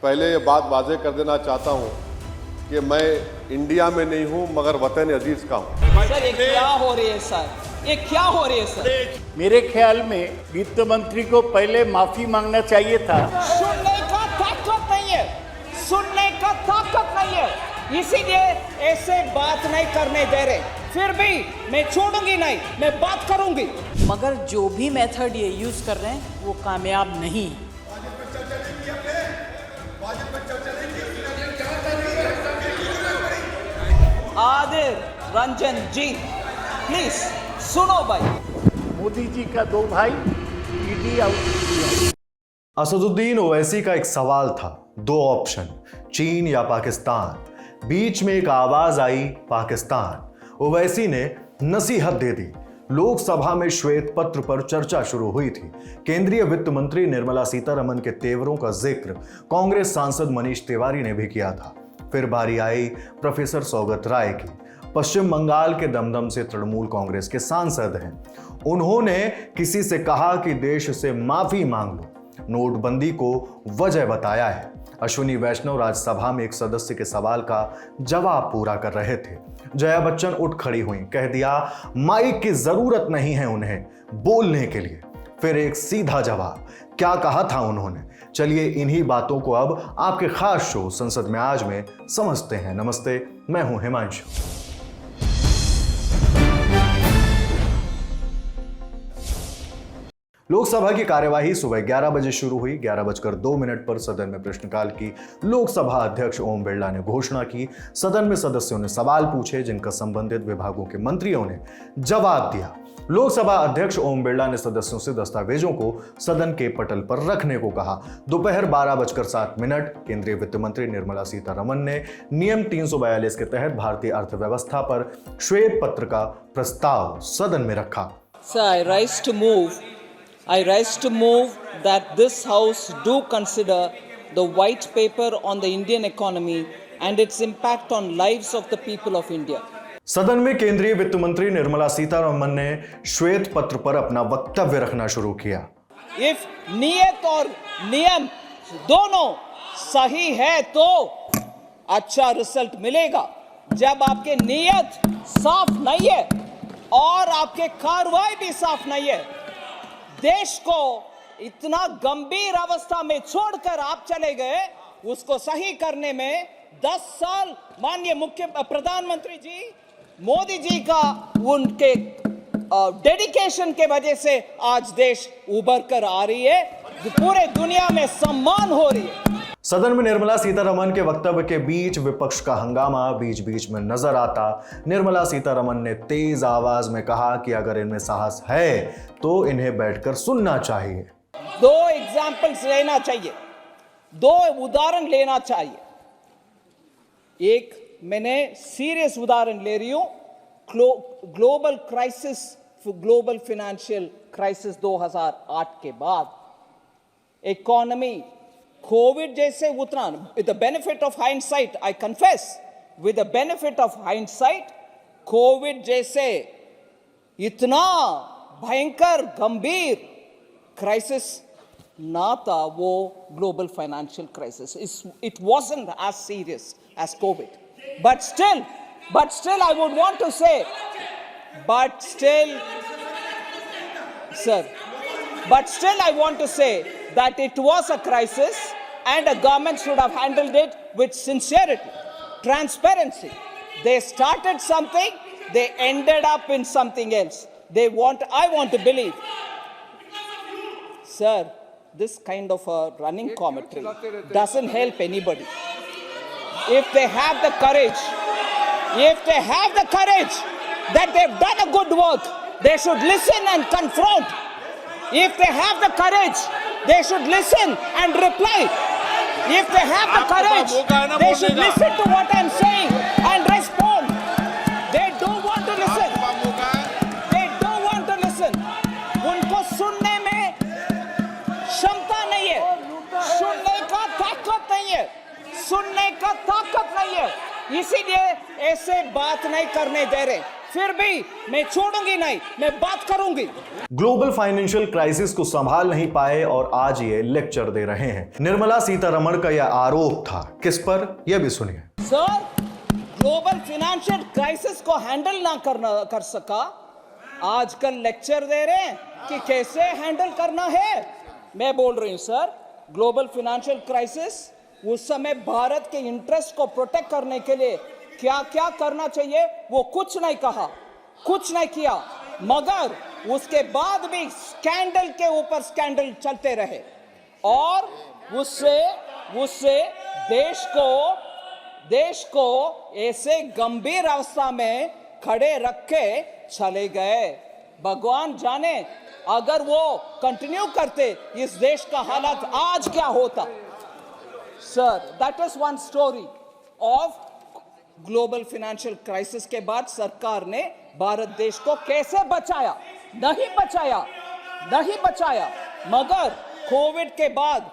पहले ये बात वाजे कर देना चाहता हूँ कि मैं इंडिया में नहीं हूँ मगर वतन अजीज का हूँ। सर ये क्या हो रही है सर, ये क्या हो रही है सर? मेरे ख्याल में वित्त मंत्री को पहले माफी मांगना चाहिए था। सुनने का ताकत नहीं है, सुनने का ताकत नहीं है, इसीलिए ऐसे बात नहीं करने दे रहे। फिर भी मैं छोड़ूंगी नहीं, मैं बात करूंगी। मगर जो भी मेथड ये यूज कर रहे हैं वो कामयाब नहीं। आदिर रंजन जी प्लीज सुनो भाई। मोदी जी का दो भाई ईडी आउट। असदुद्दीन ओवैसी का एक सवाल था, दो ऑप्शन, चीन या पाकिस्तान। बीच में एक आवाज आई, पाकिस्तान। ओवैसी ने नसीहत दे दी। लोकसभा में श्वेत पत्र पर चर्चा शुरू हुई थी। केंद्रीय वित्त मंत्री निर्मला सीतारमण के तेवरों का जिक्र कांग्रेस सांसद मनीष तिवारी ने भी किया था। फिर बारी आई प्रोफेसर सौगत राय की। पश्चिम बंगाल के दमदम से तृणमूल कांग्रेस के सांसद हैं। उन्होंने किसी से कहा कि देश से माफी मांग लो। नोटबंदी को वजह बताया है। अश्विनी वैष्णव राज्यसभा में एक सदस्य के सवाल का जवाब पूरा कर रहे थे। जया बच्चन उठ खड़ी हुई, कह दिया माइक की जरूरत नहीं है उन्हें बोलने के लिए। फिर एक सीधा जवाब, क्या कहा था उन्होंने? चलिए इन्हीं बातों को अब आपके खास शो संसद में आज में समझते हैं। नमस्ते, मैं हूं हिमांशु। लोकसभा की कार्यवाही सुबह 11 बजे शुरू हुई। 11:02 पर सदन में प्रश्नकाल की लोकसभा अध्यक्ष ओम बिरला ने घोषणा की। सदन में सदस्यों ने सवाल पूछे जिनका संबंधित विभागों के मंत्रियों ने जवाब दिया। लोकसभा अध्यक्ष ओम बिरला ने सदस्यों से दस्तावेजों को सदन के पटल पर रखने को कहा। दोपहर 12:07 केंद्रीय वित्त मंत्री निर्मला सीतारमण ने नियम 342 के तहत भारतीय अर्थव्यवस्था पर श्वेत पत्र का प्रस्ताव सदन में रखा। I rise to move that this House do consider the white paper on the Indian economy and its impact on lives of the people of India. सदन में केंद्रीय वित्त मंत्री निर्मला सीतारमण ने श्वेत पत्र पर अपना वक्तव्य रखना शुरू किया। If नियत और नियम दोनों सही है तो अच्छा रिजल्ट मिलेगा। जब आपके नियत साफ नहीं है और आपके कार्रवाई भी साफ नहीं है, देश को इतना गंभीर अवस्था में छोड़कर आप चले गए। उसको सही करने में 10 साल माननीय मुख्य प्रधानमंत्री जी मोदी जी का उनके डेडिकेशन के वजह से आज देश उभर कर आ रही है, पूरे दुनिया में सम्मान हो रही है। सदन में निर्मला सीतारमण के वक्तव्य के बीच विपक्ष का हंगामा बीच बीच में नजर आता। निर्मला सीतारमण ने तेज आवाज में कहा कि अगर इनमें साहस है तो इन्हें बैठकर सुनना चाहिए। दो एग्जाम्पल्स लेना चाहिए, दो उदाहरण लेना चाहिए। एक मैंने सीरियस उदाहरण ले रही हूं, global crisis, global financial crisis 2008 के बाद इकोनॉमी कोविड जैसे उतना, with the benefit of hindsight, I confess, with the benefit of hindsight, COVID जैसे इतना भयंकर गंभीर क्राइसिस ना था वो global financial crisis. It wasn't as serious as COVID, but still I would want to say, but still I want to say that it was a crisis and a government should have handled it with sincerity, transparency. They started something, they ended up in something else. I want to believe, sir, this kind of a running commentary doesn't help anybody. If they have the courage that they've done a good work, they should listen and confront. If they have the courage, they should listen and reply. If they have the courage, they should listen to what I'm saying and respond. They don't want to listen. They don't want to listen. उनको सुनने में क्षमता नहीं है, सुनने का ताकत नहीं है, सुनने का ताकत नहीं है, इसीलिए ऐसे बात नहीं करने दे रहे। फिर भी मैं छोड़ूंगी नहीं, मैं बात करूंगी। ग्लोबल फाइनेंशियल क्राइसिस को संभाल नहीं पाए और आज ये लेक्चर दे रहे हैं। निर्मला सीतारमण का यह आरोप था, किस पर, यह भी सुनिए। सर, ग्लोबल फाइनेंशियल क्राइसिस को हैंडल ना कर सका, आजकल लेक्चर दे रहे हैं कि कैसे हैंडल करना है। मैं बोल रही हूं सर, ग्लोबल फाइनेंशियल क्राइसिस उस समय भारत के इंटरेस्ट को प्रोटेक्ट करने के लिए क्या क्या करना चाहिए वो कुछ नहीं कहा, कुछ नहीं किया, मगर उसके बाद भी स्कैंडल के ऊपर स्कैंडल चलते रहे और उससे देश को ऐसे गंभीर अवस्था में खड़े रख के चले गए। भगवान जाने अगर वो कंटिन्यू करते इस देश का हालत आज क्या होता। Sir, that is one story of global financial crisis के बाद सरकार ने भारत देश को कैसे बचाया, नहीं बचाया, मगर कोविड के बाद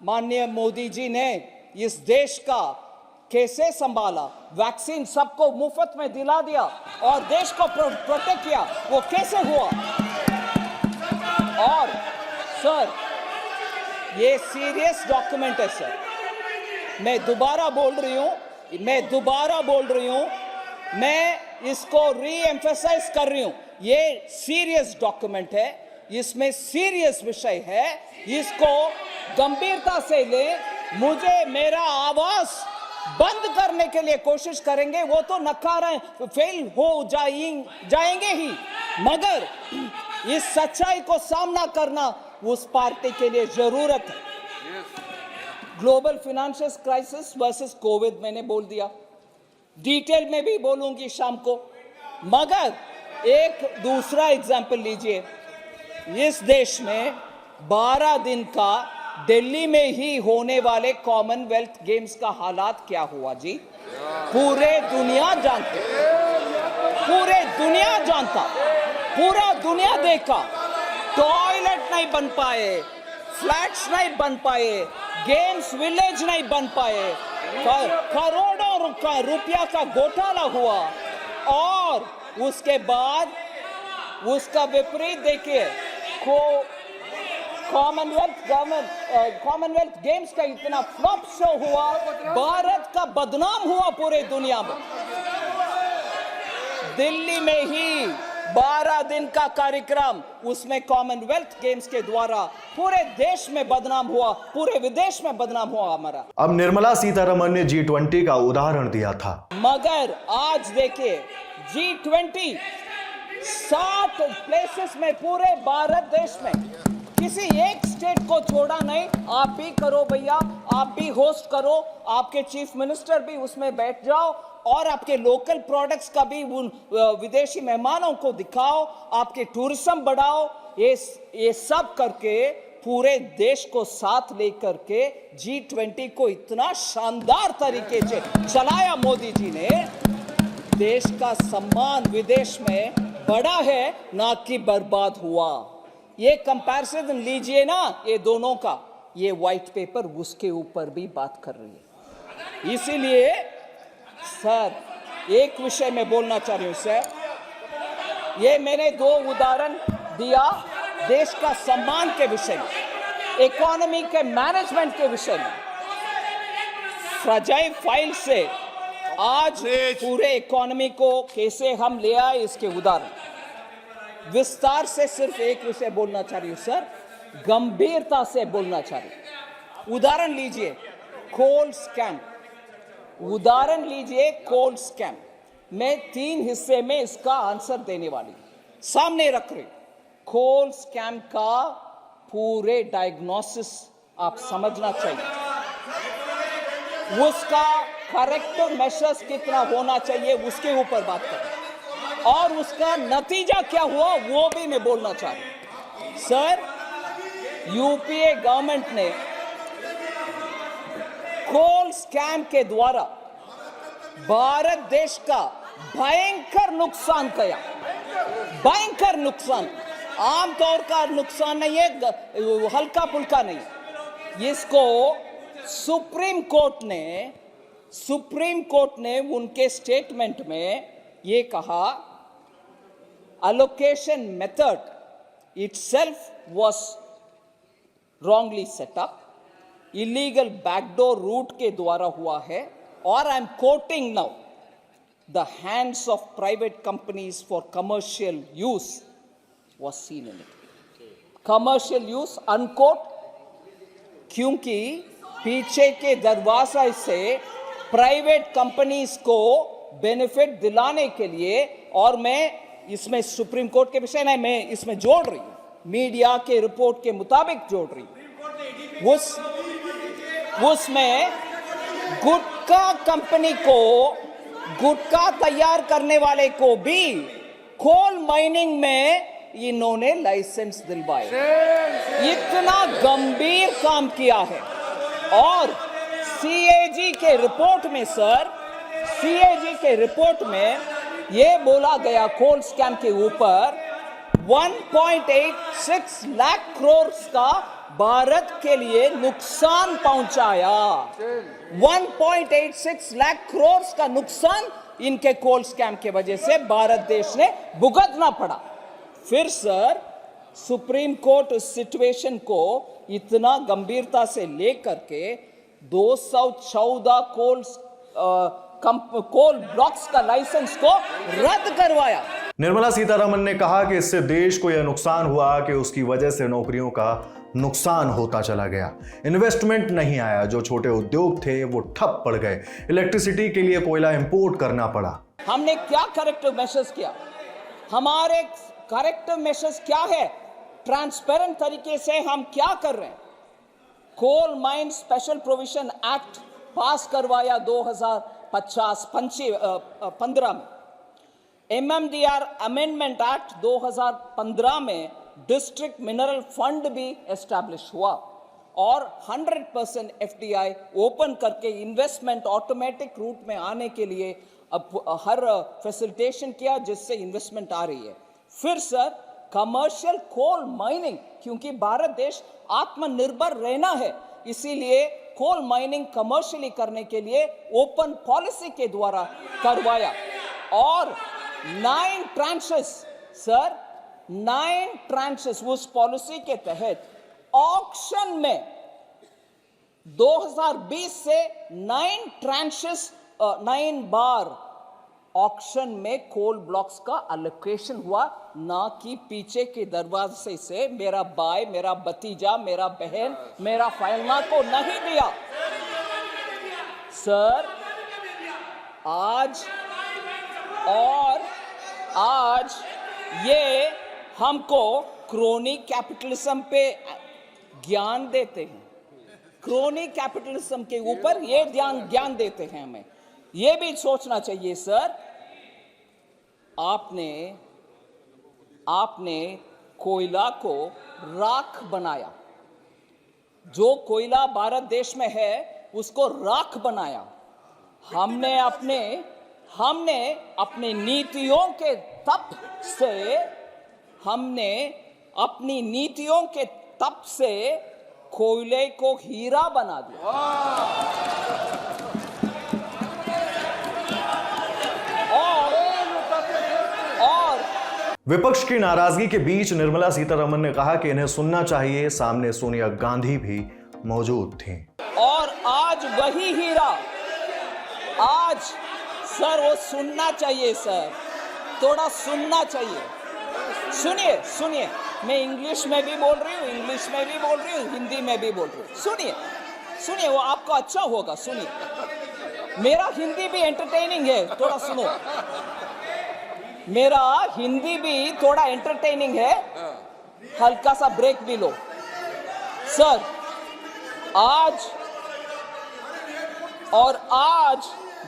माननीय मोदी जी ने इस देश का कैसे संभाला, वैक्सीन सबको मुफ्त में दिला दिया और देश को प्रोटेक्ट किया, वो कैसे हुआ। और सर, ये सीरियस डॉक्यूमेंट है सर, मैं दोबारा बोल रही हूं, मैं इसको री-एम्फसाइज कर रही हूं, ये सीरियस डॉक्यूमेंट है, इसमें सीरियस विषय है, इसको गंभीरता से ले। मुझे मेरा आवाज बंद करने के लिए कोशिश करेंगे वो तो नकारा फेल हो जाएंगे ही, मगर इस सच्चाई को सामना करना उस पार्टी के लिए जरूरत है। Global financial crisis versus Covid मैंने बोल दिया, डिटेल में भी बोलूंगी शाम को, मगर एक दूसरा एग्जाम्पल लीजिए। इस देश में 12 दिन का दिल्ली में ही होने वाले कॉमनवेल्थ गेम्स का हालात क्या हुआ जी, पूरे दुनिया जानता, पूरा दुनिया देखा। टॉयलेट नहीं बन पाए, फ्लैट्स नहीं बन पाए, गेम्स विलेज नहीं बन पाए, करोड़ों रुपया का घोटाला हुआ और उसके बाद उसका विपरीत देखिए, कॉमनवेल्थ गेम्स का इतना फ्लॉप शो हुआ, भारत का बदनाम हुआ पूरे दुनिया में। दिल्ली में ही 12 दिन का कार्यक्रम, उसमें कॉमनवेल्थ गेम्स के द्वारा पूरे देश में बदनाम हुआ, पूरे विदेश में बदनाम हुआ हमारा। अब निर्मला सीतारमण ने G20 का उदाहरण दिया था, मगर आज देखिए G20 60 प्लेसेस में पूरे भारत देश में, किसी एक स्टेट को छोड़ा नहीं। आप भी करो भैया, आप भी होस्ट करो, आपके चीफ मिनिस्टर भी उसमें बैठ जाओ और आपके लोकल प्रोडक्ट्स का भी उन विदेशी मेहमानों को दिखाओ, आपके टूरिज्म बढ़ाओ। ये सब करके पूरे देश को साथ लेकर के G20 को इतना शानदार तरीके से चलाया मोदी जी ने। देश का सम्मान विदेश में बढ़ा है, ना कि बर्बाद हुआ। ये कंपैरिजन लीजिए ना, ये दोनों का, ये व्हाइट पेपर उसके ऊपर भी बात कर रही है। इसीलिए सर, एक विषय में बोलना चाह रही हूं सर, ये मैंने 2 उदाहरण दिया देश का सम्मान के विषय में, इकोनॉमी के मैनेजमेंट के विषय में। फ्रजाइल फाइल से आज पूरे इकोनॉमी को कैसे हम ले आए, इसके उदाहरण विस्तार से सिर्फ एक विषय बोलना चाह रही हूं सर, गंभीरता से बोलना चाह रही हूं। उदाहरण लीजिए कोल स्कैम, उदाहरण लीजिए कोल स्कैम। मैं 3 हिस्से में इसका आंसर देने वाली सामने रख रही। कोल स्कैम का पूरे डायग्नोसिस आप समझना चाहिए, उसका करेक्टिव मेजर्स कितना होना चाहिए उसके ऊपर बात करें, और उसका नतीजा क्या हुआ वो भी मैं बोलना चाह रहा हूं। सर, यूपीए गवर्नमेंट ने कोल स्कैम के द्वारा भारत देश का भयंकर नुकसान किया, भयंकर नुकसान। आमतौर का नुकसान नहीं है, हल्का फुल्का नहीं। इसको सुप्रीम कोर्ट ने उनके स्टेटमेंट में ये कहा allocation method itself was wrongly set up, illegal backdoor route के द्वारा हुआ है, और I am quoting now, the hands of private companies for commercial use was seen in it. Commercial use unquote, क्योंकि पीछे के दरवाजे से प्राइवेट कंपनीज को बेनिफिट दिलाने के लिए, और मैं इसमें सुप्रीम कोर्ट के विषय नहीं, मैं इसमें जोड़ रही हूं, मीडिया के रिपोर्ट के मुताबिक जोड़ रही हूं, उसमें गुटखा कंपनी को, गुटखा तैयार करने वाले को भी कोल माइनिंग में इन्होंने लाइसेंस दिलवाए। इतना गंभीर काम किया है। और सीएजी के रिपोर्ट में सर, सीएजी के रिपोर्ट में यह बोला गया कोल स्कैम के ऊपर 1.86 लाख करोड़ का भारत के लिए नुकसान पहुंचाया। 1.86 लाख करोड़ का नुकसान इनके कोल स्कैम के वजह से भारत देश ने भुगतना पड़ा। फिर सर सुप्रीम कोर्ट उस सिचुएशन को इतना गंभीरता से लेकर के 214 कोल ब्लॉक्स का लाइसेंस को रद्द करवाया। निर्मला सीतारमण ने कहा कि इससे देश को यह नुकसान हुआ कि उसकी वजह से नौकरियों का नुकसान होता चला गया, इन्वेस्टमेंट नहीं आया, जो छोटे उद्योग थे वो ठप पड़ गए, इलेक्ट्रिसिटी के लिए कोयला इंपोर्ट करना पड़ा। हमने क्या करेक्टिव मेजर्स किया? हमारे करेक्टिव मेजर्स क्या है? ट्रांसपेरेंट तरीके से हम क्या कर रहे हैं? Coal mine special provision act pass करवाया 2015 में। एमएमडीआर अमेंडमेंट एक्ट 2015 में डिस्ट्रिक्ट मिनरल फंड भी एस्टैब्लिश हुआ, और 100% एफडीआई ओपन करके इन्वेस्टमेंट ऑटोमेटिक रूट में आने के लिए अब हर फैसिलिटेशन किया, जिससे इन्वेस्टमेंट आ रही है। फिर सर कमर्शियल कोल माइनिंग, क्योंकि भारत देश आत्मनिर्भर रहना है, इसीलिए कोल माइनिंग कमर्शियली करने के लिए ओपन पॉलिसी के द्वारा करवाया। और 9 ट्रांचेस सर, 9 ट्रांचेस उस पॉलिसी के तहत ऑक्शन में 2020 से 9 ट्रांचेस 9 बार ऑक्शन में कोल ब्लॉक्स का अलोकेशन हुआ, ना कि पीछे के दरवाजे से मेरा भाई, मेरा भतीजा, मेरा बहन, मेरा फैलना को नहीं दिया। सर आज ये हमको क्रोनी कैपिटलिज्म पे ज्ञान देते हैं, क्रोनी कैपिटलिज्म के ऊपर ये ज्ञान देते हैं। हमें ये भी सोचना चाहिए सर, आपने कोयला को राख बनाया, जो कोयला भारत देश में है उसको राख बनाया। हमने अपने नीतियों के तप से कोयले को हीरा बना दिया। और विपक्ष की नाराजगी के बीच निर्मला सीतारमण ने कहा कि इन्हें सुनना चाहिए, सामने सोनिया गांधी भी मौजूद थीं। और आज वही हीरा, आज सर वो सुनना चाहिए सर, थोड़ा सुनना चाहिए। सुनिए, मैं इंग्लिश में भी बोल रही हूँ, हिंदी में भी बोल रही हूँ। सुनिए, वो आपको अच्छा होगा। सुनिए, मेरा हिंदी भी एंटरटेनिंग है, थोड़ा सुनो। मेरा हिंदी भी थोड़ा एंटरटेनिंग है, हल्का सा ब्रेक भी लो। सर आज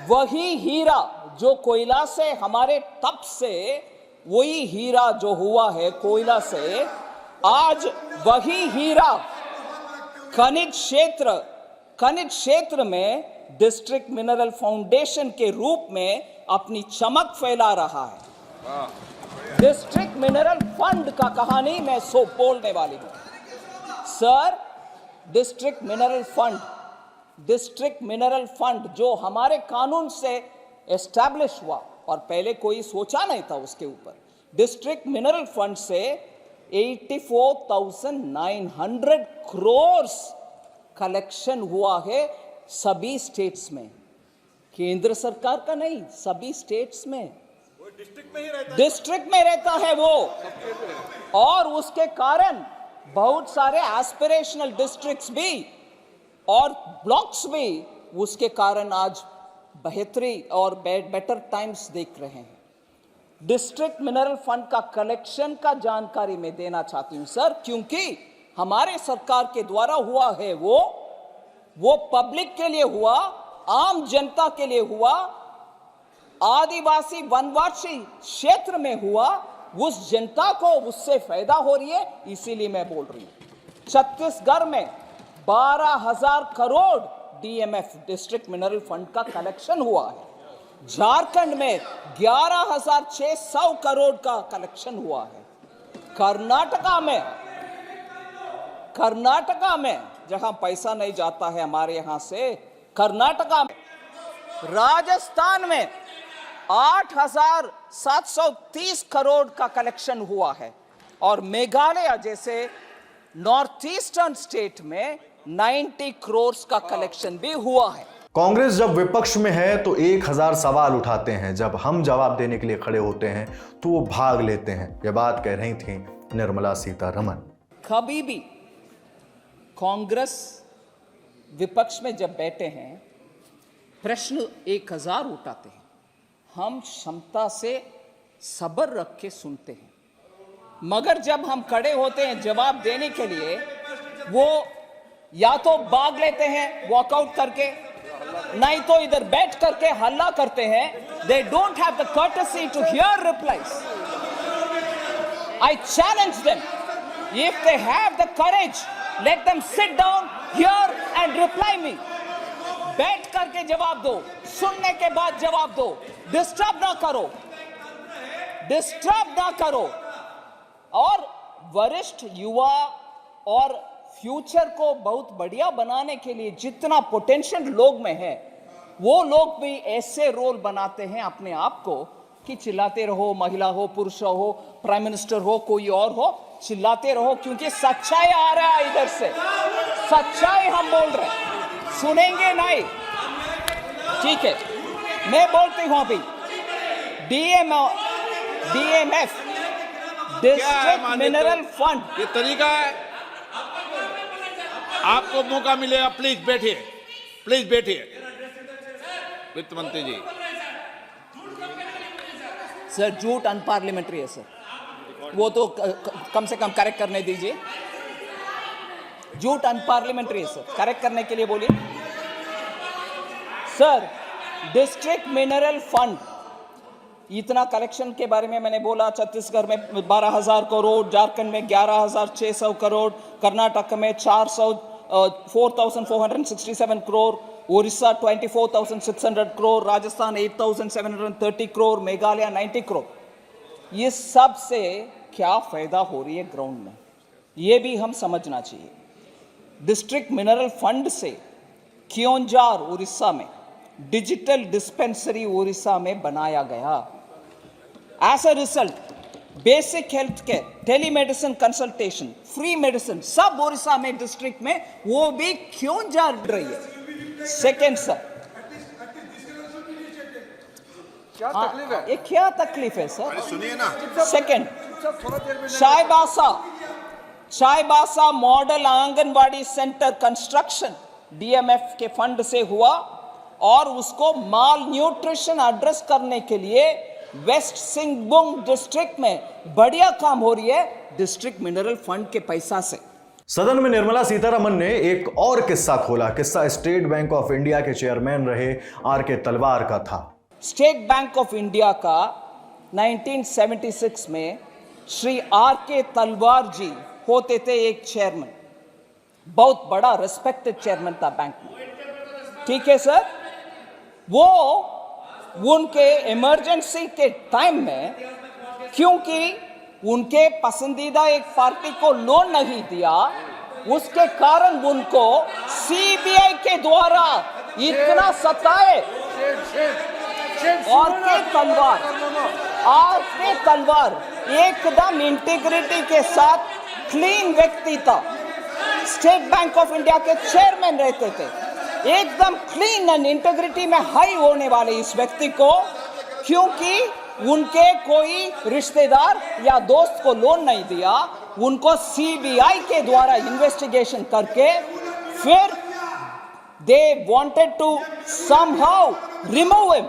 वही हीरा जो कोयला से, हमारे तप से वही हीरा जो हुआ है कोयला से, आज वही हीरा खनिज क्षेत्र में डिस्ट्रिक्ट मिनरल फाउंडेशन के रूप में अपनी चमक फैला रहा है। डिस्ट्रिक्ट मिनरल फंड का कहानी मैं बोलने वाली हूं सर। डिस्ट्रिक्ट मिनरल फंड जो हमारे कानून से एस्टैब्लिश हुआ, और पहले कोई सोचा नहीं था उसके ऊपर, डिस्ट्रिक्ट मिनरल फंड से 84,900 करोड़ कलेक्शन हुआ है सभी स्टेट्स में, केंद्र सरकार का नहीं, सभी स्टेट्स में। डिस्ट्रिक्ट में रहता है वो, और उसके कारण बहुत सारे एस्पिरेशनल डिस्ट्रिक्ट्स भी और ब्लॉक्स भी उसके कारण आज बेहतरी और बेटर टाइम्स देख रहे हैं। डिस्ट्रिक्ट मिनरल फंड का कलेक्शन का जानकारी मैं देना चाहती हूं सर, क्योंकि हमारे सरकार के द्वारा हुआ है वो पब्लिक के लिए हुआ, आम जनता के लिए हुआ, आदिवासी वनवासी क्षेत्र में हुआ, उस जनता को उससे फायदा हो रही है, इसीलिए मैं बोल रही हूं। छत्तीसगढ़ में 12,000 crore DMF district mineral fund का कलेक्शन हुआ है, झारखंड में 11,600 करोड़ का कलेक्शन हुआ है, कर्नाटका में जहां पैसा नहीं जाता है हमारे यहां से, कर्नाटका में, राजस्थान में 8,730 करोड़ का कलेक्शन हुआ है, और मेघालय जैसे नॉर्थ ईस्टर्न स्टेट में 90 करोड़ का कलेक्शन भी हुआ है। कांग्रेस जब विपक्ष में है तो 1000 सवाल उठाते हैं, जब हम जवाब देने के लिए खड़े होते हैं तो वो भाग लेते हैं। ये बात कह रही थी निर्मला सीतारमण। कभी भी कांग्रेस विपक्ष में जब बैठे हैं, प्रश्न 1000 उठाते हैं, हम क्षमता से सब्र रख के सुनते हैं, मगर जब हम खड़े होते हैं जवाब देने के लिए, वो या तो भाग लेते हैं वॉकआउट करके, नहीं तो इधर बैठ करके हल्ला करते हैं। They don't have the courtesy to hear replies. I challenge them. If they have the courage, let them sit down here and reply me. बैठ करके जवाब दो, सुनने के बाद जवाब दो, डिस्टर्ब ना करो। और वरिष्ठ युवा और फ्यूचर को बहुत बढ़िया बनाने के लिए जितना पोटेंशियल लोग में है, वो लोग भी ऐसे रोल बनाते हैं अपने आप को कि चिल्लाते रहो, महिला हो, पुरुष हो, प्राइम मिनिस्टर हो, कोई और हो, चिल्लाते रहो, क्योंकि सच्चाई आ रहा है इधर से, सच्चाई हम बोल रहे हैं, सुनेंगे नहीं। ठीक है, मैं बोलती हूं अभी डीएमएफ डिस्ट्रिक्ट मिनरल फंड, ये तरीका है। आपको मौका मिलेगा, प्लीज बैठिए, वित्त मंत्री जी। सर झूठ अनपार्लियामेंट्री है सर, वो तो कम से कम करेक्ट करने दीजिए। झूठ अनपार्लियामेंट्री है सर, करेक्ट करने के लिए बोलिए सर। डिस्ट्रिक्ट मिनरल फंड इतना कलेक्शन के बारे में मैंने बोला, छत्तीसगढ़ में 12,000 करोड़, झारखंड में 11,600 करोड़, कर्नाटक में 4,467 करोड़, उड़ीसा 24,600 करोड़, राजस्थान 8,730 करोड़, मेघालय 90 करोड़। ये सब से क्या फायदा हो रही है ग्राउंड में, ये भी हम समझना चाहिए। डिस्ट्रिक्ट मिनरल फंड से क्योंझार उड़ीसा में डिजिटल डिस्पेंसरी उड़ीसा में बनाया गया। As a result basic health care, telemedicine consultation, free medicine सब उड़ीसा में डिस्ट्रिक्ट में, वो भी क्योंझार रही है। सेकेंड सर, क्या तकलीफ है सर, सुनिए ना। Second, Chaibasa model anganwadi centre construction DMF के फंड से हुआ, और उसको माल न्यूट्रिशन एड्रेस करने के लिए वेस्ट सिंहभूम डिस्ट्रिक्ट में बढ़िया काम हो रही है डिस्ट्रिक्ट मिनरल फंड के पैसा से। सदन में निर्मला सीतारमण ने एक और किस्सा खोला। किस्सा स्टेट बैंक ऑफ इंडिया के चेयरमैन रहे आर.के. तलवार का था। स्टेट बैंक ऑफ इंडिया का 1976 में श्री आर.के. तलवार जी होते थे एक चेयरमैन, बहुत बड़ा रिस्पेक्टेड चेयरमैन था बैंक में। ठीक है सर, वो उनके इमरजेंसी के टाइम में, क्योंकि उनके पसंदीदा एक पार्टी को लोन नहीं दिया, उसके कारण उनको सीबीआई के द्वारा इतना सताए, और के तलवार एकदम इंटीग्रिटी के साथ क्लीन व्यक्ति था। स्टेट बैंक ऑफ इंडिया के चेयरमैन रहते थे। एकदम क्लीन एंड इंटीग्रिटी में हाई होने वाले इस व्यक्ति को, क्योंकि उनके कोई रिश्तेदार या दोस्त को लोन नहीं दिया, उनको सीबीआई के द्वारा इन्वेस्टिगेशन करके फिर they wanted to somehow remove him,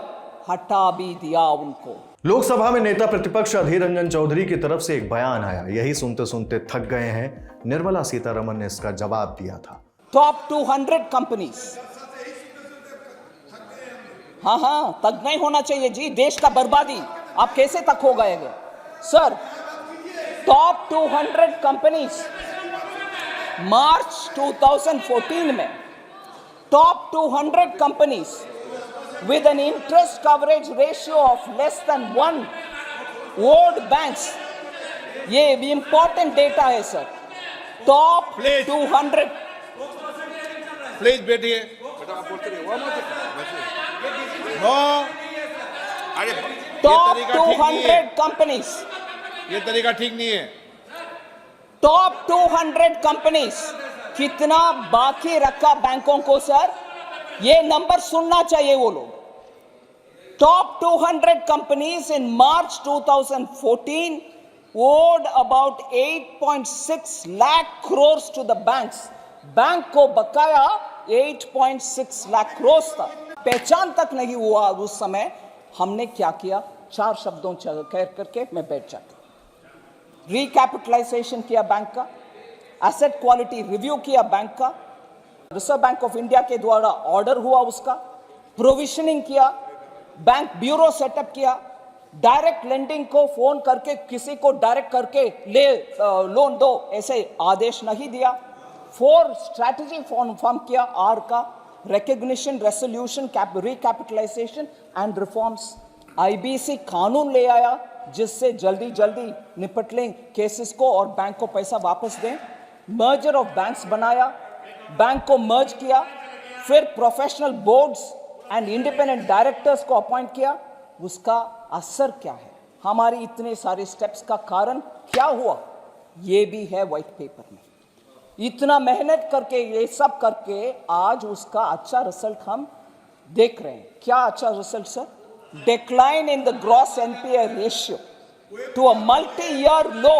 हटा भी दिया उनको। लोकसभा में नेता प्रतिपक्ष अधीर रंजन चौधरी की तरफ से एक बयान आया। यही सुनते सुनते थक गए हैं। निर्मला सीतारमण ने इसका जवाब दिया था। टॉप 200 कंपनीज, हाँ, तक नहीं होना चाहिए जी, देश का बर्बादी। आप कैसे तक हो गए सर? टॉप 200 कंपनीज मार्च 2014 में, top 200 companies with an interest coverage ratio of less than 1 old banks, ये important data है सर। टॉप 200। प्लीज बैठिए। नो, अरे टॉप 200 कंपनीज, ये तरीका ठीक नहीं है। टॉप 200 कंपनीज कितना बाकी रखा बैंकों को सर? ये नंबर सुनना चाहिए वो लोग। Top 200 companies in March 2014 owed about 8.6 lakh crores to the banks. Bank को बकाया 8.6 लाख crores था। पहचान तक नहीं हुआ उस समय। हमने क्या किया? 4 शब्दों कह करके मैं बैठ जाता। रिकैपिटलाइजेशन किया बैंक का, एसेट क्वालिटी रिव्यू किया बैंक का, रिजर्व बैंक ऑफ इंडिया के द्वारा ऑर्डर हुआ उसका, प्रोविजनिंग किया, बैंक ब्यूरो सेटअप किया, डायरेक्ट लेंडिंग को फोन करके किसी को डायरेक्ट करके लोन दो ऐसे आदेश नहीं दिया। 4 स्ट्रैटेजी फॉर्म किया, आर का recognition, resolution, recapitalisation and reforms. IBC कानून ले आया जिससे जल्दी जल्दी निपट लें केसेस को और बैंक को पैसा वापस दें। मर्जर ऑफ बैंक्स बनाया, बैंक को मर्ज किया, फिर professional boards and independent directors को अपॉइंट किया। उसका असर क्या है? हमारी इतने सारे स्टेप्स का कारण क्या हुआ? ये भी है व्हाइट पेपर में। इतना मेहनत करके, ये सब करके आज उसका अच्छा रिजल्ट हम देख रहे हैं। क्या अच्छा result sir? Decline in the gross NPA ratio to a multi year low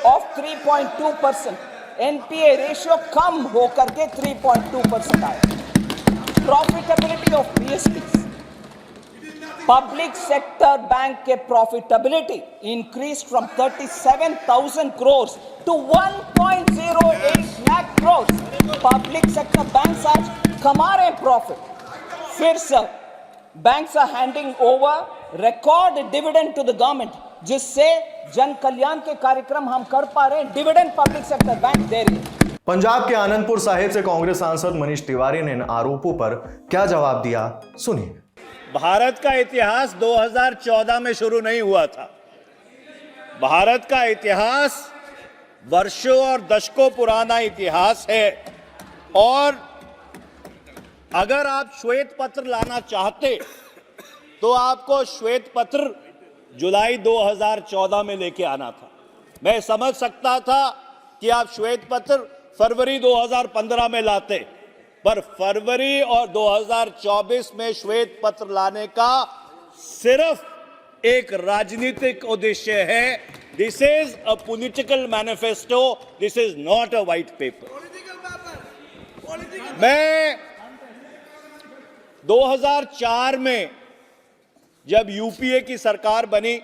of 3.2%। NPA ratio कम होकर के 3.2% आया। Profitability of PSBs, public sector bank के profitability increase from 37,000 crores to 1.08 lakh crores। Public sector bank आज कमा रहे profit. फिर sir banks are handing over record dividend to the government, जिससे जन कल्याण के कार्यक्रम हम कर पा रहे हैं। डिविडेंड पब्लिक सेक्टर बैंक दे रही है। पंजाब के आनंदपुर साहिब से कांग्रेस सांसद मनीष तिवारी ने इन आरोपों पर क्या जवाब दिया, सुनिए। भारत का इतिहास 2014 में शुरू नहीं हुआ था। भारत का इतिहास वर्षों और दशकों पुराना इतिहास है। और अगर आप श्वेत पत्र लाना चाहते तो आपको श्वेत पत्र जुलाई 2014 में लेके आना था। मैं समझ सकता था कि आप श्वेत पत्र फरवरी 2015 में लाते, पर फरवरी और 2024 में श्वेत पत्र लाने का सिर्फ एक राजनीतिक उद्देश्य है। This is a political manifesto, this is not a white paper. मैं 2004 में जब यूपीए की सरकार बनी,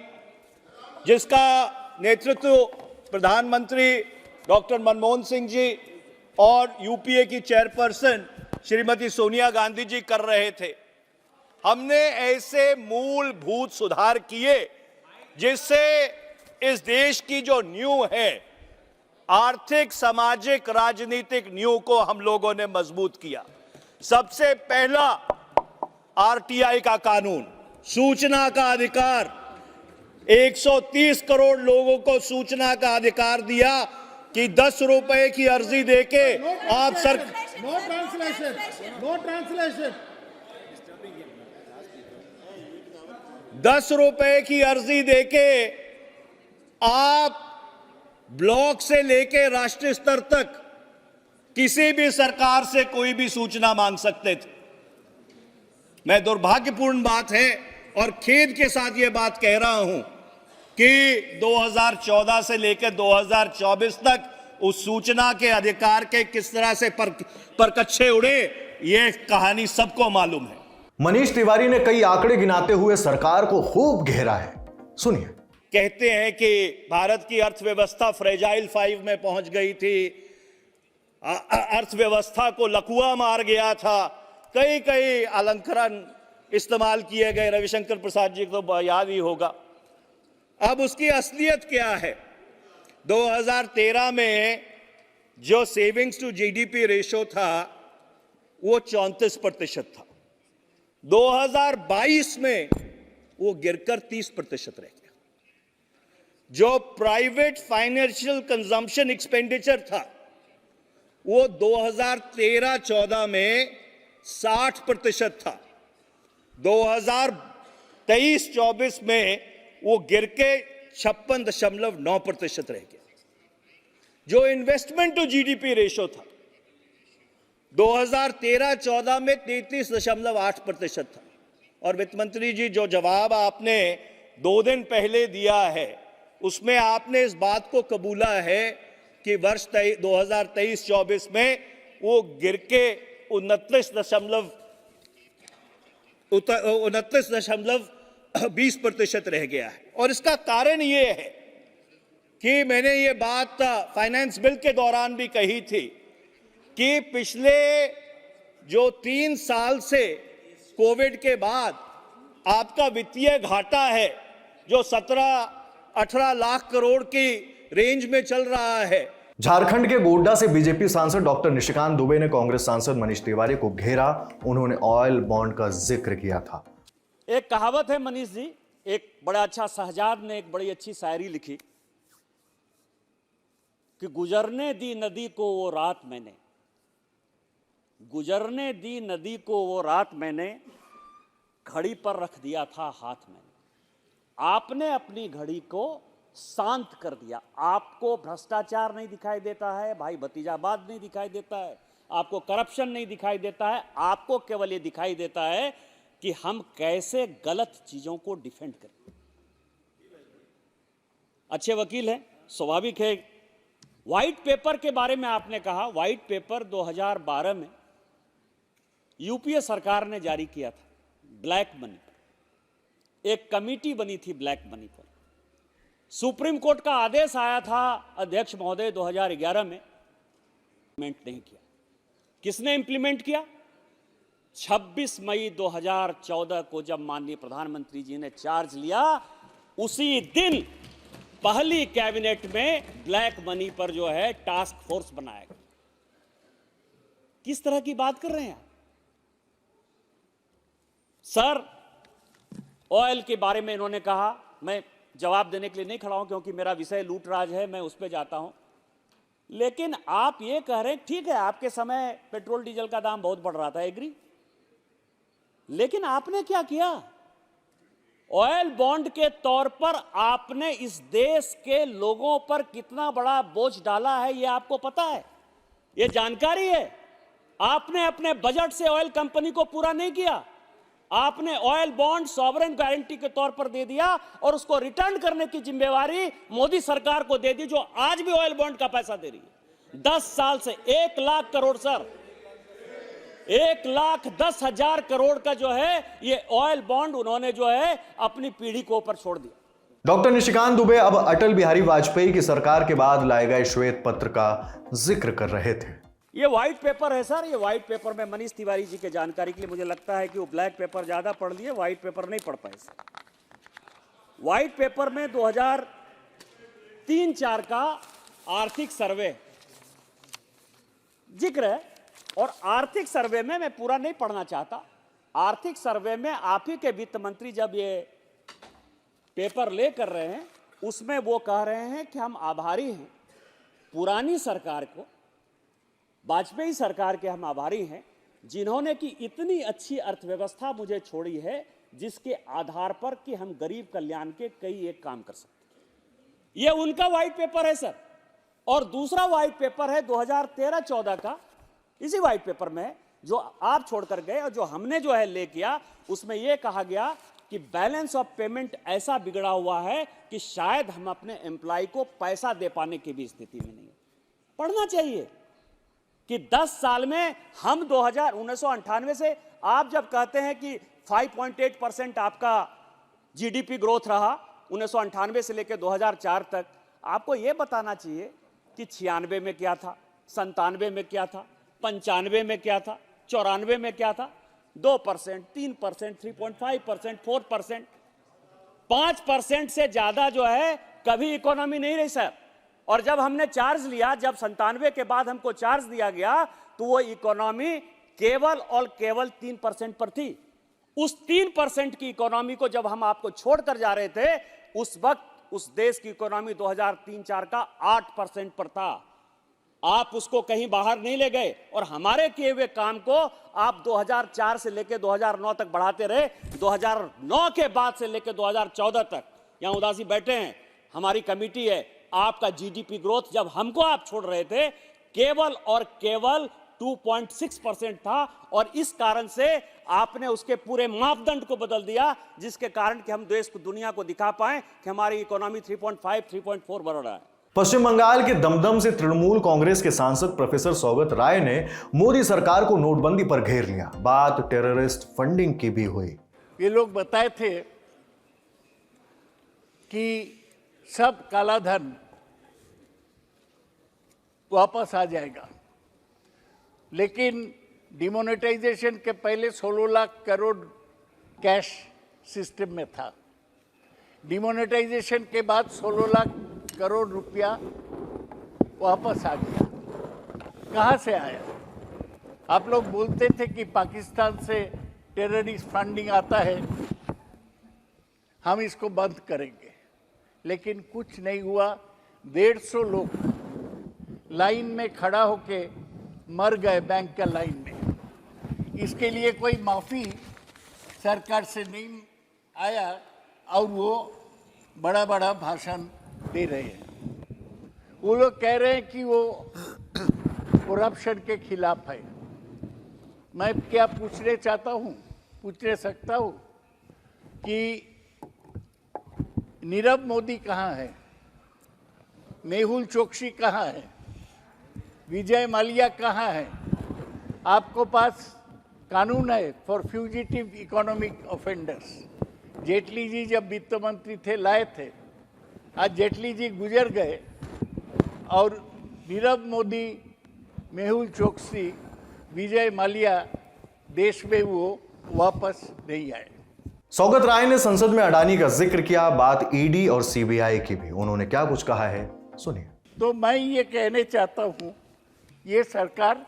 जिसका नेतृत्व प्रधानमंत्री डॉक्टर मनमोहन सिंह जी और यूपीए की चेयरपर्सन श्रीमती सोनिया गांधी जी कर रहे थे, हमने ऐसे मूलभूत सुधार किए जिससे इस देश की जो नींव है, आर्थिक, सामाजिक, राजनीतिक नींव को हम लोगों ने मजबूत किया। सबसे पहला आरटीआई का कानून, सूचना का अधिकार, 130 करोड़ लोगों को सूचना का अधिकार दिया कि 10 रुपए की अर्जी देके आप सर नो ट्रांसलेशन 10 रुपए की अर्जी देके आप ब्लॉक से लेकर राष्ट्रीय स्तर तक किसी भी सरकार से कोई भी सूचना मांग सकते थे। मैं दुर्भाग्यपूर्ण बात है और खेद के साथ यह बात कह रहा हूं कि 2014 से लेकर 2024 तक उस सूचना के अधिकार के किस तरह से परकच्छे उड़े, यह कहानी सबको मालूम है। मनीष तिवारी ने कई आंकड़े गिनाते हुए सरकार को खूब घेरा है, सुनिए। कहते हैं कि भारत की अर्थव्यवस्था फ्रेजाइल 5 में पहुंच गई थी, अर्थव्यवस्था को लकवा मार गया था, कई अलंकरण इस्तेमाल किए गए, रविशंकर प्रसाद जी को तो याद ही होगा। अब उसकी असलियत क्या है? 2013 में जो सेविंग्स टू जीडीपी रेशो था वो 34% था। 2022 में वो गिरकर 30% रह गया। जो प्राइवेट फाइनेंशियल कंजम्पशन एक्सपेंडिचर था वो 2013-14 में 60% था। 2023-24 में वो गिर के 56.9% रह गया। जो इन्वेस्टमेंट टू जीडीपी रेशो था 2013-14 में 33.8% था। और वित्त मंत्री जी, जो जवाब आपने 2 दिन पहले दिया है उसमें आपने इस बात को कबूला है कि वर्ष 2023-24 में वो गिर के 29.20% रह गया है। और इसका कारण ये है कि मैंने ये बात फाइनेंस बिल के दौरान भी कही थी कि पिछले जो 3 साल से कोविड के बाद आपका वित्तीय घाटा है जो 17-18 लाख करोड़ की रेंज में चल रहा है। झारखंड के गोड्डा से बीजेपी सांसद डॉक्टर निशिकांत दुबे ने कांग्रेस सांसद मनीष तिवारी को घेरा। उन्होंने ऑयल बॉन्ड का जिक्र किया था। एक कहावत है मनीष जी, एक बड़ा अच्छा शहजाद ने एक बड़ी अच्छी शायरी लिखी कि गुजरने दी नदी को वो रात मैंने, गुजरने दी नदी को वो रात मैंने, घड़ी पर रख दिया था हाथ मैंने। आपने अपनी घड़ी को शांत कर दिया। आपको भ्रष्टाचार नहीं दिखाई देता है, भाई भतीजावाद नहीं दिखाई देता है, आपको करप्शन नहीं दिखाई देता है, आपको केवल ये दिखाई देता है कि हम कैसे गलत चीजों को डिफेंड करें। अच्छे वकील हैं, स्वाभाविक है। व्हाइट पेपर के बारे में आपने कहा, व्हाइट पेपर 2012 में यूपीए सरकार ने जारी किया था ब्लैक मनी पर। एक कमेटी बनी थी ब्लैक मनी पर। सुप्रीम कोर्ट का आदेश आया था अध्यक्ष महोदय 2011 में, इंप्लीमेंट नहीं किया। किसने इंप्लीमेंट किया? 26 मई 2014 को जब माननीय प्रधानमंत्री जी ने चार्ज लिया, उसी दिन पहली कैबिनेट में ब्लैक मनी पर जो है टास्क फोर्स बनाया गया। किस तरह की बात कर रहे हैं आप? सर, ऑयल के बारे में इन्होंने कहा, मैं जवाब देने के लिए नहीं खड़ा हूं क्योंकि मेरा विषय लूटराज है, मैं उस पर जाता हूं। लेकिन आप ये कह रहे हैं, ठीक है आपके समय पेट्रोल डीजल का दाम बहुत बढ़ रहा था, एग्री, लेकिन आपने क्या किया? ऑयल बॉन्ड के तौर पर आपने इस देश के लोगों पर कितना बड़ा बोझ डाला है, यह आपको पता है, यह जानकारी है। आपने अपने बजट से ऑयल कंपनी को पूरा नहीं किया। आपने ऑयल बॉन्ड सॉवरेन गारंटी के तौर पर दे दिया और उसको रिटर्न करने की जिम्मेवारी मोदी सरकार को दे दी, जो आज भी ऑयल बॉन्ड का पैसा दे रही है। 10 साल से 1 लाख करोड़ सर, 1,10,000 करोड़ का जो है ये ऑयल बॉन्ड उन्होंने जो है अपनी पीढ़ी को ऊपर छोड़ दिया। डॉक्टर निशिकांत दुबे अब अटल बिहारी वाजपेयी की सरकार के बाद लाए गए श्वेत पत्र का जिक्र कर रहे थे। ये व्हाइट पेपर है सर, ये व्हाइट पेपर में मनीष तिवारी जी के जानकारी के लिए मुझे लगता है कि वो ब्लैक पेपर ज्यादा पढ़ लिए, व्हाइट पेपर नहीं पढ़ पाए। व्हाइट पेपर में 2003-4 का आर्थिक सर्वे जिक्र है। और आर्थिक सर्वे में मैं पूरा नहीं पढ़ना चाहता। आर्थिक सर्वे में आप ही के वित्त मंत्री जब ये पेपर ले कर रहे हैं, उसमें वो कह रहे हैं कि हम आभारी हैं पुरानी सरकार को, वाजपेयी सरकार के हम आभारी हैं जिन्होंने की इतनी अच्छी अर्थव्यवस्था मुझे छोड़ी है, जिसके आधार पर कि हम गरीब कल्याण के कई एक काम कर सकते हैं। ये उनका व्हाइट पेपर है सर। और दूसरा व्हाइट पेपर है 2013-14 का। इसी व्हाइट पेपर में जो आप छोड़कर गए और जो हमने जो है ले किया, उसमें यह कहा गया कि बैलेंस ऑफ पेमेंट ऐसा बिगड़ा हुआ है कि शायद हम अपने एम्प्लॉय को पैसा दे पाने की भी स्थिति में नहीं है। पढ़ना चाहिए कि 10 साल में हम 1998 से, आप जब कहते हैं कि 5.8% आपका जीडीपी ग्रोथ रहा 1998 से लेकर 2004 तक, आपको यह बताना चाहिए कि 96 में क्या था, 97 में क्या था, 95 में क्या था, 94 में क्या था। 2%, 3%, 3.5%, 4%, 5% से ज्यादा जो है कभी इकोनॉमी नहीं रही सर। और जब हमने चार्ज लिया, जब 97 के बाद हमको चार्ज दिया गया, तो वो इकोनॉमी केवल और केवल 3% पर थी। उस 3% की इकोनॉमी को जब हम आपको छोड़कर जा रहे थे, उस वक्त उस देश की इकोनॉमी 2003-4 का 8% पर था। आप उसको कहीं बाहर नहीं ले गए और हमारे किए हुए काम को आप 2004 से लेकर 2009 तक बढ़ाते रहे। 2009 के बाद से लेकर 2014 तक, यहां उदासी बैठे हैं, हमारी कमेटी है, आपका जीडीपी ग्रोथ जब हमको आप छोड़ रहे थे केवल और केवल 2.6% था। और इस कारण से आपने उसके पूरे मापदंड को बदल दिया, जिसके कारण कि हम देश को, दुनिया को दिखा पाए कि हमारी इकोनॉमी 3.5, 3.4 बढ़ रहा है। पश्चिम बंगाल के दमदम से तृणमूल कांग्रेस के सांसद प्रोफेसर सौगत राय ने मोदी सरकार को नोटबंदी पर घेर लिया। बात टेररिस्ट फंडिंग की भी हुई। ये लोग बताए थे कि सब काला धन वापस आ जाएगा, लेकिन डिमोनेटाइजेशन के पहले 16 लाख करोड़ कैश सिस्टम में था। डिमोनेटाइजेशन के बाद 16 लाख करोड़ रुपया वापस आ गया। कहाँ से आया? आप लोग बोलते थे कि पाकिस्तान से टेररिस्ट फंडिंग आता है, हम इसको बंद करेंगे, लेकिन कुछ नहीं हुआ। 150 लोग लाइन में खड़ा होके मर गए, बैंक का लाइन में। इसके लिए कोई माफ़ी सरकार से नहीं आया और वो बड़ा बड़ा भाषण दे रहे हैं। वो लोग कह रहे हैं कि वो करप्शन के खिलाफ है। मैं क्या पूछने चाहता हूँ, पूछने सकता हूँ कि नीरव मोदी कहाँ है, मेहुल चोकसी कहाँ है, विजय माल्या कहाँ है? आपको पास कानून है for fugitive economic offenders. Jaitley ji जब वित्त मंत्री थे लाए थे, आज जेटली जी गुजर गए और नीरव मोदी, मेहुल चोकसी, विजय माल्या देश में वो वापस नहीं आए। सौगत राय ने संसद में अडानी का जिक्र किया। बात ईडी और सीबीआई की भी। उन्होंने क्या कुछ कहा है, सुनिए। तो मैं ये कहने चाहता हूँ, ये सरकार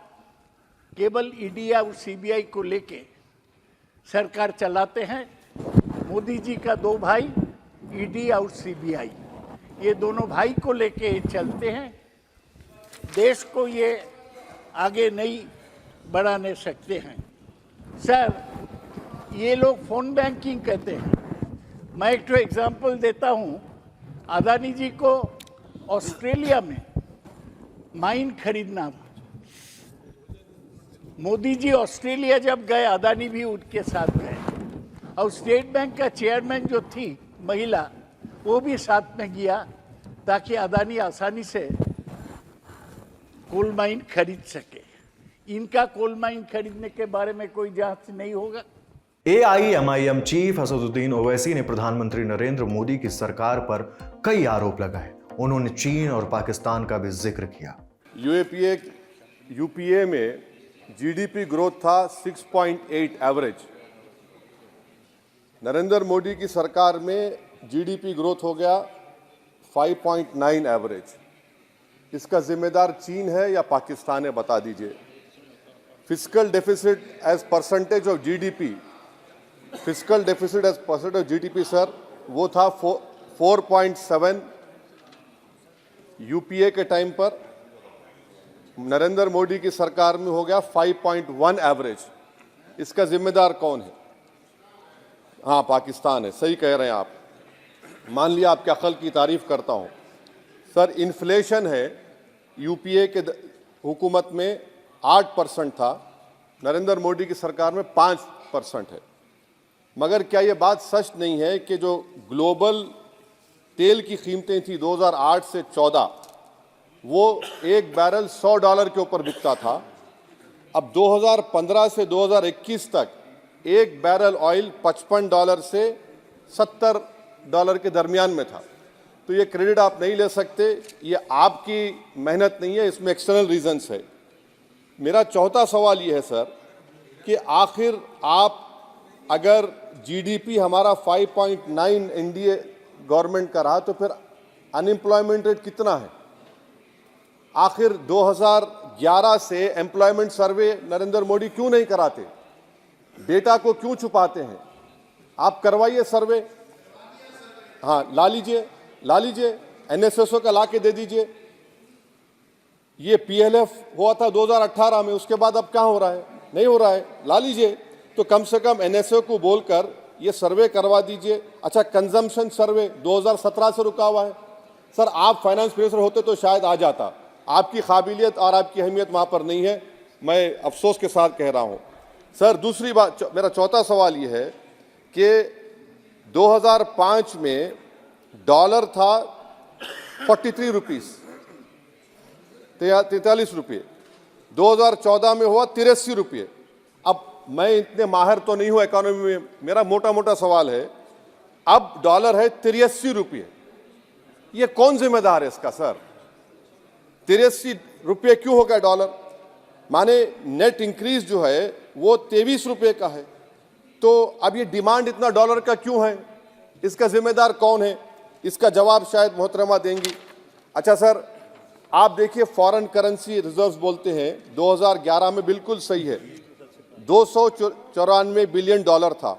केवल ईडी और सीबीआई को लेके सरकार चलाते हैं। मोदी जी का 2 भाई ईडी और सीबीआई, ये दोनों भाई को लेके चलते हैं। देश को ये आगे नहीं बढ़ाने सकते हैं। सर, ये लोग फोन बैंकिंग कहते हैं। मैं एक एग्जांपल देता हूँ। अदानी जी को ऑस्ट्रेलिया में माइन खरीदना था। मोदी जी ऑस्ट्रेलिया जब गए, अदानी भी उनके साथ गए और स्टेट बैंक का चेयरमैन जो थी महिला, वो भी साथ में गया ताकि अदानी आसानी से कोल माइन खरीद सके। इनका कोल माइन खरीदने के बारे में कोई जांच नहीं होगा। AIMIM चीफ असदुद्दीन ओवैसी ने प्रधानमंत्री नरेंद्र मोदी की सरकार पर कई आरोप लगाए। उन्होंने चीन और पाकिस्तान का भी जिक्र किया। यूपीए में जीडीपी ग्रोथ था 6.8 एवरेज। नरेंद्र मोदी की सरकार में जीडीपी ग्रोथ हो गया 5.9 एवरेज। इसका जिम्मेदार चीन है या पाकिस्तान है, बता दीजिए। Fiscal deficit as percentage of GDP, fiscal deficit as percentage of GDP sir, वो था 4.7 यूपीए के टाइम पर। नरेंद्र मोदी की सरकार में हो गया 5.1 एवरेज। इसका जिम्मेदार कौन है? हाँ, पाकिस्तान है। सही कह रहे हैं आप। मान लिया आपके अकल की तारीफ करता हूं, सर इन्फ्लेशन है यूपीए के हुकूमत में 8% था, नरेंद्र मोदी की सरकार में 5% है। मगर क्या ये बात सच नहीं है कि जो ग्लोबल तेल की कीमतें थी 2008 से 14, वो एक बैरल $100 के ऊपर बिकता था। अब 2015 से 2021 तक एक बैरल ऑयल $55 से $70 के दरमियान में था। तो ये क्रेडिट आप नहीं ले सकते, ये आपकी मेहनत नहीं है, इसमें एक्सटर्नल रीजंस है। मेरा चौथा सवाल ये है सर कि आखिर आप अगर जीडीपी हमारा 5.9 एनडीए गवर्नमेंट का रहा तो फिर अनएम्प्लॉयमेंट रेट कितना है? आखिर 2011 से एम्प्लॉयमेंट सर्वे नरेंद्र मोदी क्यों नहीं कराते? डेटा को क्यों छुपाते हैं? आप करवाइए सर्वे। हाँ, ला लीजिए एनएसएसओ का ला के दे दीजिए। ये पीएलएफ हुआ था 2018 में, उसके बाद अब क्या हो रहा है? नहीं हो रहा है। ला लीजिए, तो कम से कम एनएसओ को बोलकर ये सर्वे करवा दीजिए। अच्छा, कंजम्पशन सर्वे 2017 से रुका हुआ है। सर आप फाइनेंस मिनिस्टर होते तो शायद आ जाता। आपकी काबिलियत और आपकी अहमियत वहाँ पर नहीं है, मैं अफसोस के साथ कह रहा हूँ। सर दूसरी बात, मेरा चौथा सवाल ये है कि 2005 में डॉलर था 43 रुपीस, 43 रुपये। 2014 में हुआ 83 रुपये। अब मैं इतने माहिर तो नहीं हूँ इकोनॉमी में, मेरा मोटा मोटा सवाल है, अब डॉलर है 83 रुपये। ये कौन जिम्मेदार है इसका सर? 83 रुपये क्यों हो गया डॉलर? माने नेट इंक्रीज जो है वो 23 रुपये का है। तो अब ये डिमांड इतना डॉलर का क्यों है? इसका जिम्मेदार कौन है? इसका जवाब शायद मोहतरमा देंगी। अच्छा सर, आप देखिए फॉरेन करेंसी रिजर्व्स बोलते हैं 2011 में बिल्कुल सही है, 294 बिलियन डॉलर था।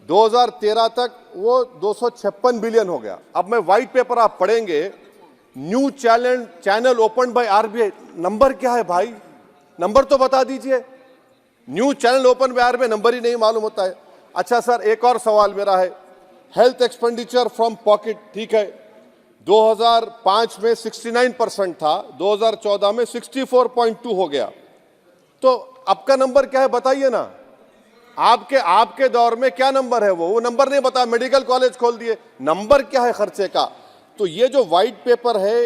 2013 तक वो 256 बिलियन हो गया। अब मैं व्हाइट पेपर आप पढ़ेंगे, new channel open by RBI. Number क्या है भाई? नंबर तो बता दीजिए। New channel open by RBI, number ही नहीं मालूम होता है। अच्छा सर, एक और सवाल मेरा है, हेल्थ एक्सपेंडिचर फ्रॉम पॉकेट, ठीक है, 2005 में 69% था, 2014 में 64.2 हो गया। तो अब का नंबर क्या है बताइए ना। आपके दौर में क्या नंबर है? वो नंबर नहीं बता, मेडिकल कॉलेज खोल दिए। नंबर क्या है खर्चे का? तो ये जो व्हाइट पेपर है,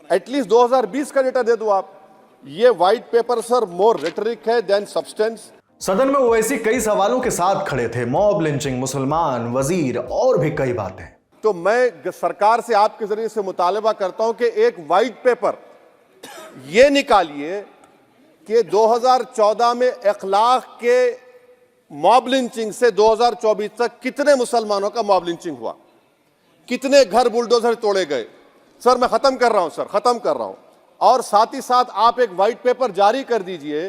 एटलीस्ट 2020 का डेटा दे दो आप। ये व्हाइट पेपर सर मोर रेटरिक है देन सब्सटेंस। सदन में ओवैसी कई सवालों के साथ खड़े थे, मॉब लिंचिंग, मुसलमान, वजीर और भी कई बातें। तो मैं सरकार से आपके जरिए से मुतालबा करता हूं कि एक व्हाइट पेपर ये निकालिए कि 2014 में इखलाक के मॉब लिंचिंग से 2024 तक कितने मुसलमानों का मॉब लिंचिंग हुआ, कितने घर बुलडोजर तोड़े गए। सर मैं खत्म कर रहा हूं सर, खत्म कर रहा हूं। और साथ ही साथ आप एक व्हाइट पेपर जारी कर दीजिए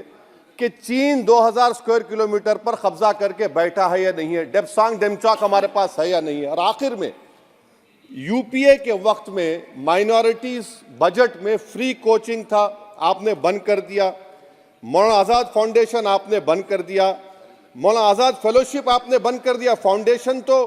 कि चीन 2000 स्क्वायर किलोमीटर पर कब्जा करके बैठा है या नहीं है, डेप्सांग डेमचॉक हमारे पास है या नहीं है। और आखिर में यूपीए के वक्त में माइनॉरिटीज बजट में फ्री कोचिंग था, आपने बंद कर दिया। मौलाना आज़ाद फाउंडेशन आपने बंद कर दिया, मौलाना आज़ाद फेलोशिप आपने बंद कर दिया। फाउंडेशन तो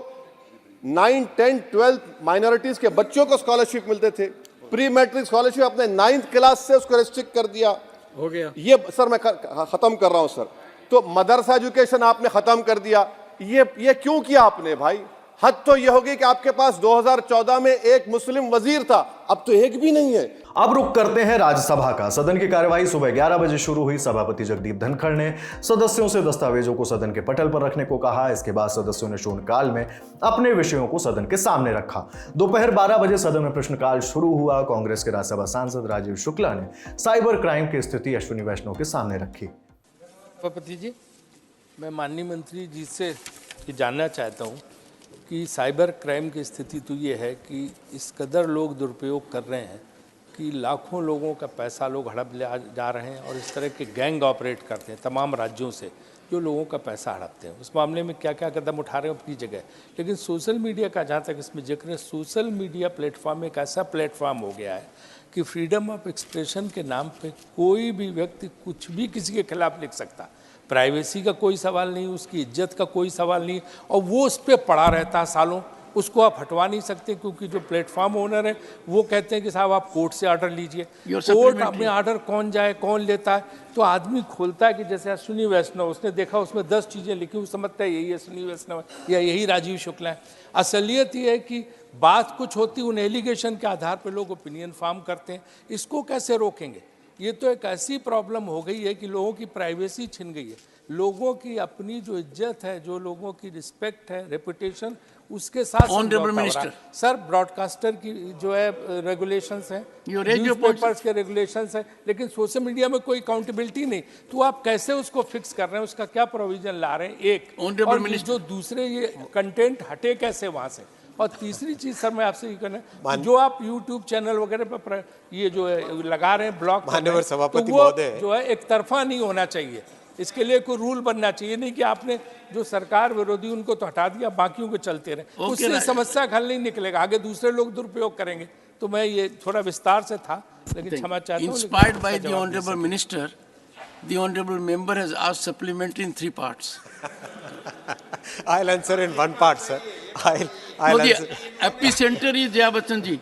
9, 10, 12 माइनॉरिटीज के बच्चों को स्कॉलरशिप मिलते थे। प्री मैट्रिक स्कॉलरशिप आपने 9th क्लास से उसको रेस्ट्रिक्ट कर दिया। हो गया ये सर मैं खत्म कर रहा हूं सर। तो मदरसा एजुकेशन आपने खत्म कर दिया। ये क्यों किया आपने भाई? हद तो ये होगी कि आपके पास 2014 में एक मुस्लिम वजीर था, अब तो एक भी नहीं है। अब रुक करते हैं राज्यसभा का। सदन की कार्यवाही सुबह 11 बजे शुरू हुई। सभापति जगदीप धनखड़ ने सदस्यों से दस्तावेजों को सदन के पटल पर रखने को कहा। इसके बाद सदस्यों ने शून्यकाल में अपने विषयों को सदन के सामने रखा। दोपहर 12 बजे सदन में प्रश्नकाल शुरू हुआ। कांग्रेस के राज्यसभा सांसद राजीव शुक्ला ने साइबर क्राइम की स्थिति अश्विनी वैष्णव के सामने रखी। सभापति जी, मैं माननीय मंत्री जी से जानना चाहता हूँ कि साइबर क्राइम की स्थिति तो ये है कि इस कदर लोग दुरुपयोग कर रहे हैं कि लाखों लोगों का पैसा लोग हड़प ले जा रहे हैं और इस तरह के गैंग ऑपरेट करते हैं तमाम राज्यों से जो लोगों का पैसा हड़पते हैं। उस मामले में क्या क्या कदम उठा रहे हैं अपनी जगह, लेकिन सोशल मीडिया का जहाँ तक इसमें जिक्र है, सोशल मीडिया प्लेटफॉर्म एक ऐसा प्लेटफॉर्म हो गया है कि फ्रीडम ऑफ एक्सप्रेशन के नाम पे कोई भी व्यक्ति कुछ भी किसी के खिलाफ लिख सकता। प्राइवेसी का कोई सवाल नहीं, उसकी इज्जत का कोई सवाल नहीं, और वो उस पर पड़ा रहता है सालों। उसको आप हटवा नहीं सकते, क्योंकि जो प्लेटफॉर्म ओनर है वो कहते हैं कि साहब आप कोर्ट से ऑर्डर लीजिए। कोर्ट में ऑर्डर कौन जाए, कौन लेता है, तो आदमी खोलता है कि जैसे अश्विनी वैष्णव, उसने देखा उसमें 10 चीज़ें लिखी, वो समझता है यही अश्विनी वैष्णव है या यही राजीव शुक्ला है। असलियत ये है कि बात कुछ होती, उन एलिगेशन के आधार पर लोग ओपिनियन फॉर्म करते हैं। इसको कैसे रोकेंगे? ये तो एक ऐसी प्रॉब्लम हो गई है कि लोगों की प्राइवेसी छिन गई है, लोगों की अपनी जो इज्जत है, जो लोगों की रिस्पेक्ट है, रेपुटेशन, उसके साथ ऑनरेबल मिनिस्टर सर, ब्रॉडकास्टर की जो है रेगुलेशंस हैं, न्यूज़पेपर्स के रेगुलेशंस हैं, लेकिन सोशल मीडिया में कोई अकाउंटेबिलिटी नहीं। तो आप कैसे उसको फिक्स कर रहे हैं, उसका क्या प्रोविजन ला रहे हैं? एक ऑनरेबल मिनिस्टर, जो दूसरे ये कंटेंट हटे कैसे वहाँ से? और तीसरी चीज सर मैं आपसे ये कहना, जो आप YouTube चैनल वगैरह पर ये जो है लगा रहे हैं ब्लॉग, तो वो जो है एक तरफा नहीं होना चाहिए। इसके लिए कोई रूल बनना चाहिए, नहीं कि आपने जो सरकार विरोधी उनको तो हटा दिया, बाकियों को चलते रहे, उससे समस्या का हल नहीं निकलेगा, आगे दूसरे लोग दुरुपयोग करेंगे। तो मैं ये थोड़ा विस्तार से था, लेकिन क्षमा चाहता हूँ। Inspired by the honorable minister, the honorable member has asked supplementary in 3 parts. I'll answer in 1 part, sir. No, the epicenter is Jaya Bachchan ji.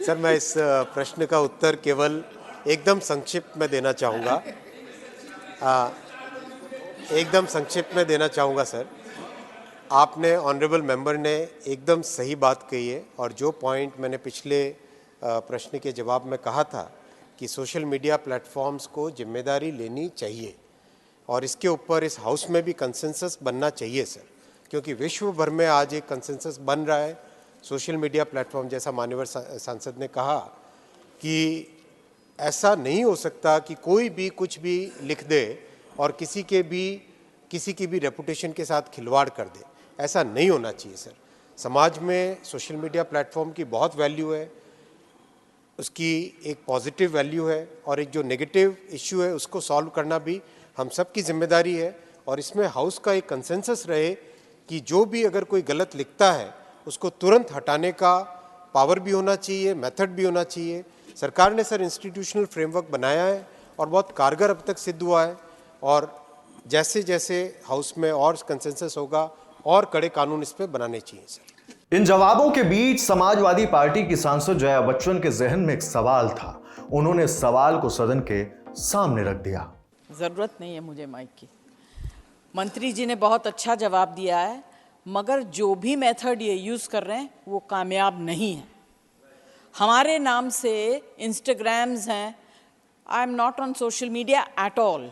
Sir, मैं इस प्रश्न का उत्तर केवल एकदम संक्षिप्त में देना चाहूँगा। एकदम संक्षिप्त में देना चाहूँगा सर। आपने ऑनरेबल मेंबर ने एकदम सही बात कही है, और जो पॉइंट मैंने पिछले प्रश्न के जवाब में कहा था कि सोशल मीडिया प्लेटफॉर्म्स को जिम्मेदारी लेनी चाहिए, और इसके ऊपर इस हाउस में भी कंसेंसस बनना चाहिए सर, क्योंकि विश्व भर में आज एक कंसेंसस बन रहा है सोशल मीडिया प्लेटफॉर्म, जैसा माननीय सांसद ने कहा कि ऐसा नहीं हो सकता कि कोई भी कुछ भी लिख दे और किसी की भी रेपुटेशन के साथ खिलवाड़ कर दे। ऐसा नहीं होना चाहिए सर। समाज में सोशल मीडिया प्लेटफॉर्म की बहुत वैल्यू है, उसकी एक पॉजिटिव वैल्यू है, और एक जो नेगेटिव इश्यू है उसको सॉल्व करना भी हम सब की जिम्मेदारी है। और इसमें हाउस का एक कंसेंसस रहे कि जो भी अगर कोई गलत लिखता है उसको तुरंत हटाने का पावर भी होना चाहिए, मेथड भी होना चाहिए। सरकार ने सर इंस्टीट्यूशनल फ्रेमवर्क बनाया है और बहुत कारगर अब तक सिद्ध हुआ है, और जैसे जैसे हाउस में और कंसेंसस होगा और कड़े कानून इस पर बनाने चाहिए सर। इन जवाबों के बीच समाजवादी पार्टी की सांसद जया बच्चन के जहन में एक सवाल था। उन्होंने इस सवाल को सदन के सामने रख दिया। ज़रूरत नहीं है मुझे माइक की। मंत्री जी ने बहुत अच्छा जवाब दिया है, मगर जो भी मेथड ये यूज़ कर रहे हैं वो कामयाब नहीं है। हमारे नाम से इंस्टाग्राम्स हैं, I am not on social media at all.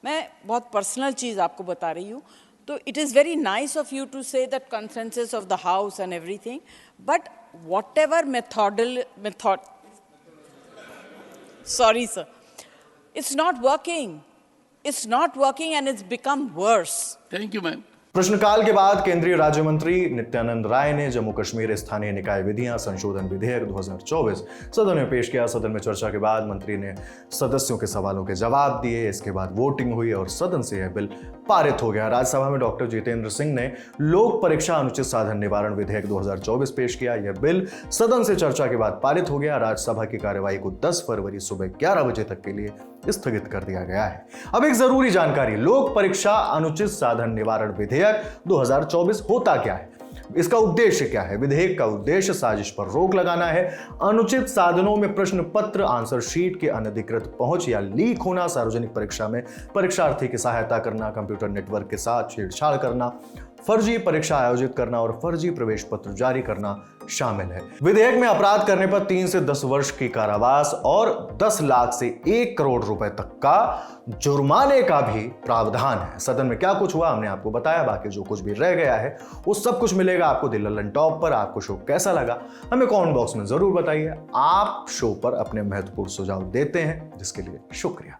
मैं बहुत पर्सनल चीज़ आपको बता रही हूँ। तो it is very nice of you to say that consensus of the house and everything, but whatever method sorry sir, it's not working and it's become worse. Thank you ma'am. प्रश्नकाल के बाद केंद्रीय राज्य मंत्री नित्यानंद राय ने जम्मू कश्मीर स्थानीय निकाय विधियां संशोधन विधेयक 2024 सदन में पेश किया। सदन में चर्चा के बाद मंत्री ने सदस्यों के सवालों के जवाब दिए। इसके बाद वोटिंग हुई और सदन से यह बिल पारित हो गया। राज्यसभा में डॉक्टर जितेंद्र सिंह ने लोक परीक्षा अनुचित साधन निवारण विधेयक 2024 पेश किया। यह बिल सदन से चर्चा के बाद पारित हो गया। राज्यसभा की कार्यवाही को 10 फरवरी सुबह 11 बजे तक के लिए स्थगित कर दिया गया है। अब एक जरूरी जानकारी, लोक परीक्षा अनुचित साधन निवारण विधेयक 2024 होता क्या है, इसका उद्देश्य क्या है? विधेयक का उद्देश्य साजिश पर रोक लगाना है, अनुचित साधनों में प्रश्न पत्र, आंसर शीट के अनधिकृत पहुंच या लीक होना, सार्वजनिक परीक्षा में परीक्षार्थी की सहायता करना, कंप्यूटर नेटवर्क के साथ छेड़छाड़ करना, फर्जी परीक्षा आयोजित करना और फर्जी प्रवेश पत्र जारी करना शामिल है। विधेयक में अपराध करने पर 3 से 10 वर्ष की कारावास और 10 लाख से 1 करोड़ रुपए तक का जुर्माने का भी प्रावधान है। सदन में क्या कुछ हुआ हमने आपको बताया, बाकी जो कुछ भी रह गया है वो सब कुछ मिलेगा आपको द लल्लन टॉप पर। आपको शो कैसा लगा हमें कमेंट बॉक्स में जरूर बताइए। आप शो पर अपने महत्वपूर्ण सुझाव देते हैं, जिसके लिए शुक्रिया।